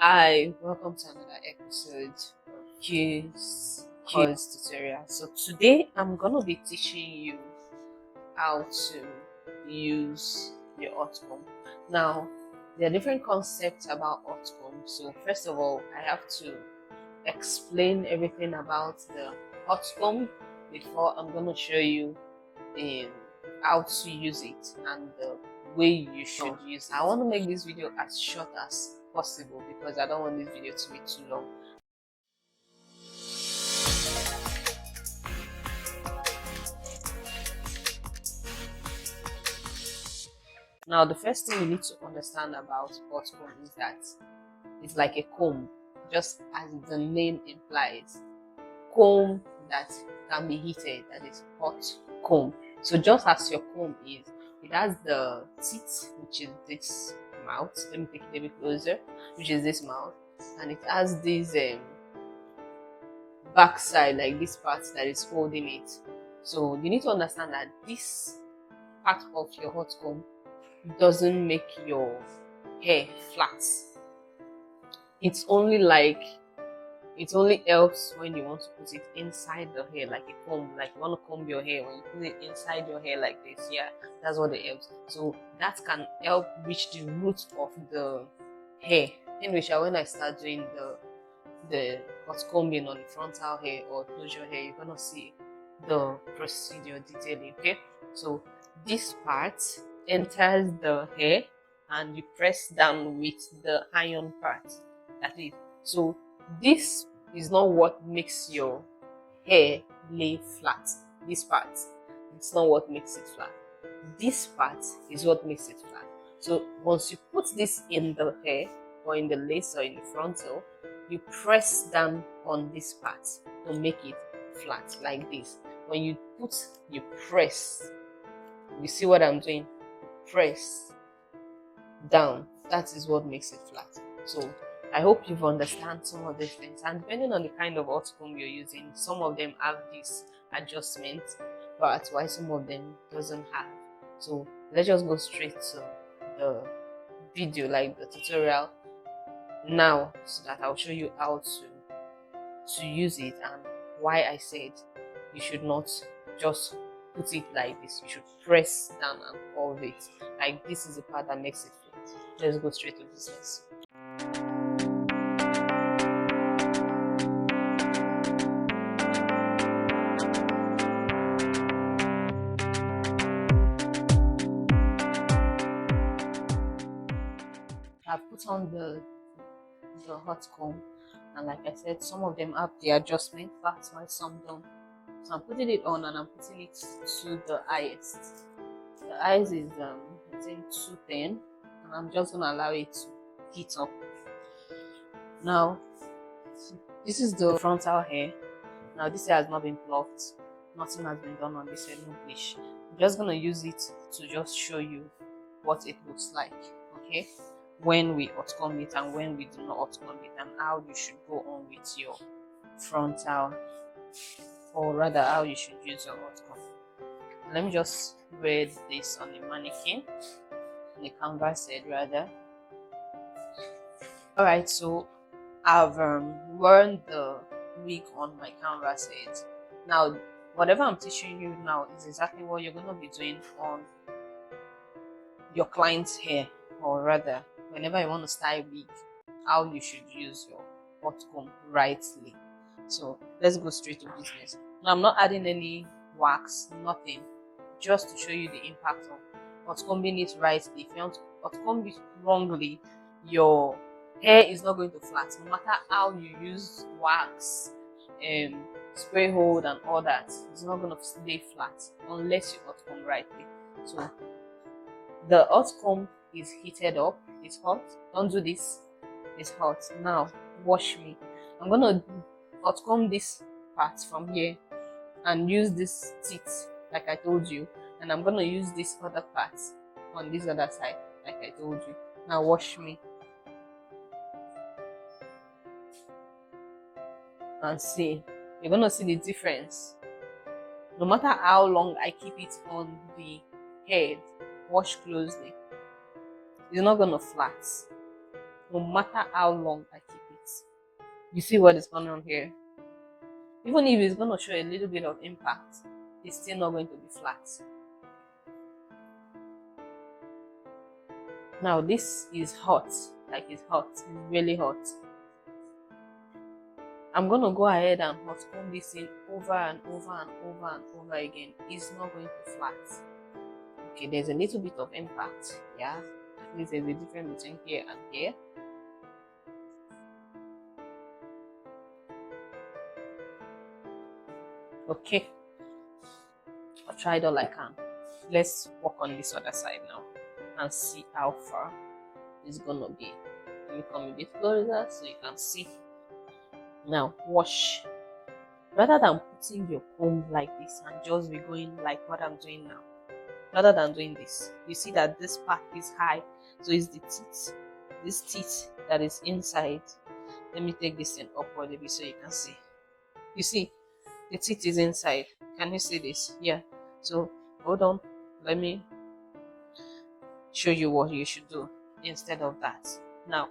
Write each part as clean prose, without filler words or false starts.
Hi, welcome to another episode of Q's tutorial. So today I'm gonna be teaching you how to use your hot comb. Now there are different concepts about hot comb. So first of all, I have to explain everything about the hot comb before I'm gonna show you how to use it and the way you should use it. I want to make this video as short as possible because I don't want this video to be too long. Now the first thing you need to understand about hot comb is that it's like a comb, just as the name implies. Comb that can be heated, that is hot comb. So just as your comb is, it has the teeth, which is this mouth. Let me take it a bit closer, which is this mouth, and it has this back side, like this part that is holding it. So you need to understand that this part of your hot comb doesn't make your hair flat. It only helps when you want to put it inside the hair, like a comb, like you want to comb your hair. When you put it inside your hair like this, yeah, that's what it helps. So that can help reach the root of the hair. In which when I start doing the hot combing on the frontal hair or closure hair, you're gonna see the procedure detailing. Okay, so this part enters the hair and you press down with the iron part. That is, so this is not what makes your hair lay flat. This part, it's not what makes it flat. This part is what makes it flat. So once you put this in the hair or in the lace or in the frontal, you press down on this part to make it flat like this. When you press, you see what I'm doing? Press down. That is what makes it flat. So I hope you've understand some of these things, and depending on the kind of hot comb you're using, some of them have this adjustment, but why some of them doesn't have. So let's just go straight to the video, like the tutorial now, so that I'll show you how to use it and why I said you should not just put it like this. You should press down and hold it. Like this is the part that makes it flat. Let's go straight to business. I've put on the hot comb, and like I said, some of them have the adjustment, that's why some don't. So I'm putting it on and I'm putting it to the highest. The highest is I think 210, and I'm just gonna allow it to heat up. Now this is the frontal hair. Now this hair has not been plucked, nothing has been done on this hair, no bleach. I'm just gonna use it to just show you what it looks like, okay, when we hot comb it and when we do not hot comb it, and how you should go on with your frontal, or rather how you should use your hot comb. Let me just wear this on the mannequin, on the canvas head rather. Alright, so I've worn the wig on my canvas head. Now whatever I'm teaching you now is exactly what you're going to be doing on your client's hair, or rather whenever you want to style wig, how you should use your hot comb rightly. So let's go straight to business. Now I'm not adding any wax, nothing, just to show you the impact of hot combing it rightly. If you want to hot comb it wrongly, your hair is not going to flat, no matter how you use wax, spray hold and all that. It's not going to stay flat unless you hot comb rightly. So the hot comb is heated up, it's hot. Don't do this, it's hot. Now watch me. I'm gonna hot comb this part from here and use this teeth like I told you, and I'm gonna use this other part on this other side like I told you. Now watch me and see. You're gonna see the difference. No matter how long I keep it on the head, watch closely, it's not gonna flat. no matter how long I keep it. You see what is going on here? Even if it's going to show a little bit of impact, it's still not going to be flat. Now this is hot, like it's hot, it's really hot. I'm going to go ahead and hot comb this in over and over and over and over again. It's not going to flat. Okay, there's a little bit of impact, yeah. At least there's a difference between here and here. Okay, I've tried all I can. Let's work on this other side now and see how far it's gonna be. Let me come a bit closer so you can see. Now wash. Rather than putting your comb like this and just be going like what I'm doing now, rather than doing this, you see that this part is high, so it's the teeth, this teeth that is inside. Let me take this thing upward a bit so you can see. You see, the teeth is inside. Can you see this? Yeah. So hold on, let me show you what you should do instead of that. Now,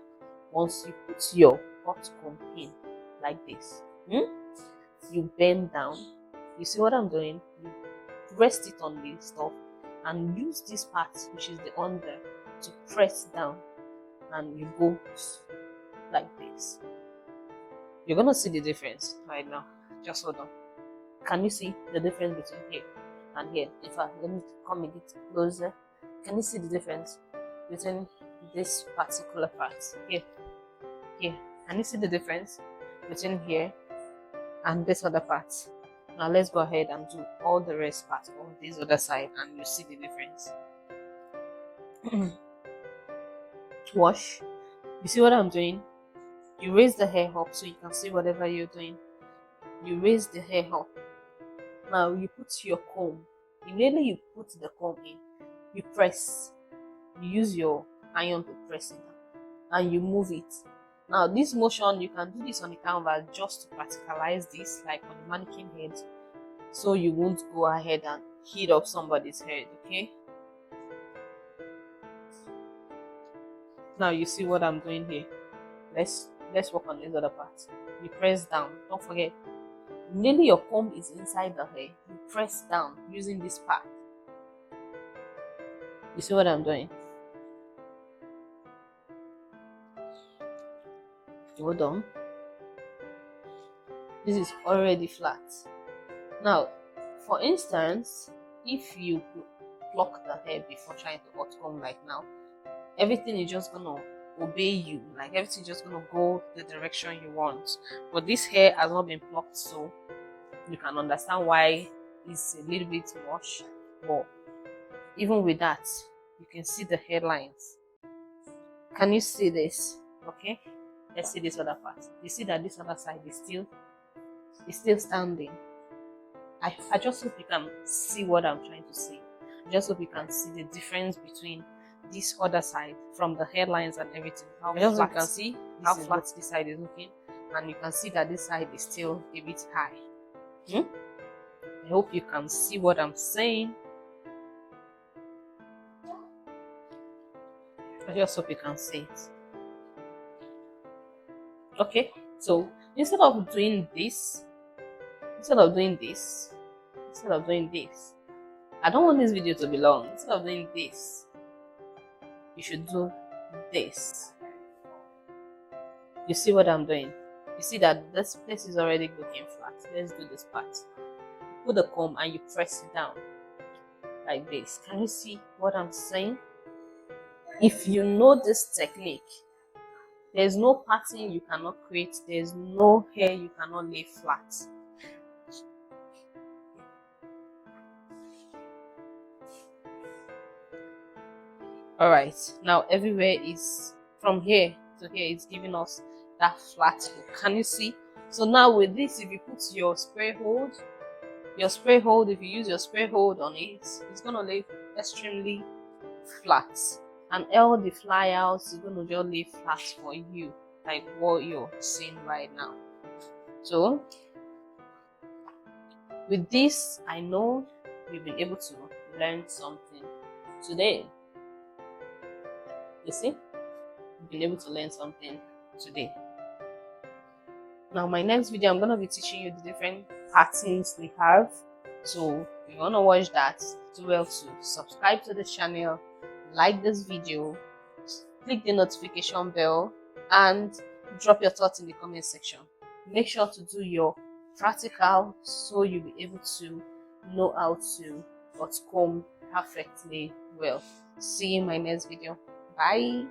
once you put your hot comb in like this, you bend down. You see what I'm doing? You rest it on this stuff and use this part, which is the under, to press down, and you go like this. You're gonna see the difference right now. Just hold on. Can you see the difference between here and here? In fact, let me come a bit closer. Can you see the difference between this particular part here? Can you see the difference between here and this other part? Now let's go ahead and do all the rest part of this other side, and you see the difference. Wash. You see what I'm doing? You raise the hair up so you can see whatever you're doing. You raise the hair up. Now you put your comb. Immediately you put the comb in, you press. You use your iron to press it and you move it. Now this motion, you can do this on the canvas just to practicalize this, like on the mannequin head, so you won't go ahead and heat up somebody's head. Okay, now you see what I'm doing here. Let's work on this other part. You press down. Don't forget, nearly your comb is inside the hair. You press down using this part. You see what I'm doing? Hold on. This is already flat. Now, for instance, if you pluck the hair before trying to hot comb like now, everything is just gonna obey you. Like everything is just gonna go the direction you want. But this hair has not been plucked, so you can understand why it's a little bit much. But even with that, you can see the hairlines. Can you see this? Okay, let's see this other part. You see that this other side is still standing. I just hope you can see what I'm trying to say. I just hope you can see the difference between this other side from the hairlines and everything. I just hope you can see how flat this side is looking, and you can see that this side is still a bit high. I hope you can see what I'm saying. I just hope you can see it. Okay, so instead of doing this, I don't want this video to be long. Instead of doing this, you should do this. You see what I'm doing? You see that this place is already looking flat. Let's do this part. Put the comb and you press it down like this. Can you see what I'm saying? If you know this technique, there's no pattern you cannot create. There's no hair you cannot lay flat. All right, now everywhere is from here to here. It's giving us that flat look. Can you see? So now with this, if you put your spray hold, if you use your spray hold on it, it's gonna lay extremely flat, and all the flyouts is gonna just lay flat for you, like what you're seeing right now. So with this, I know you've been able to learn something today. You see? you've been able to learn something today. Now, my next video, I'm going to be teaching you the different patterns we have. So if you want to watch that, do well to subscribe to the channel, like this video, click the notification bell, and drop your thoughts in the comment section. Make sure to do your practical so you'll be able to know how to comb perfectly well. See you in my next video. Bye.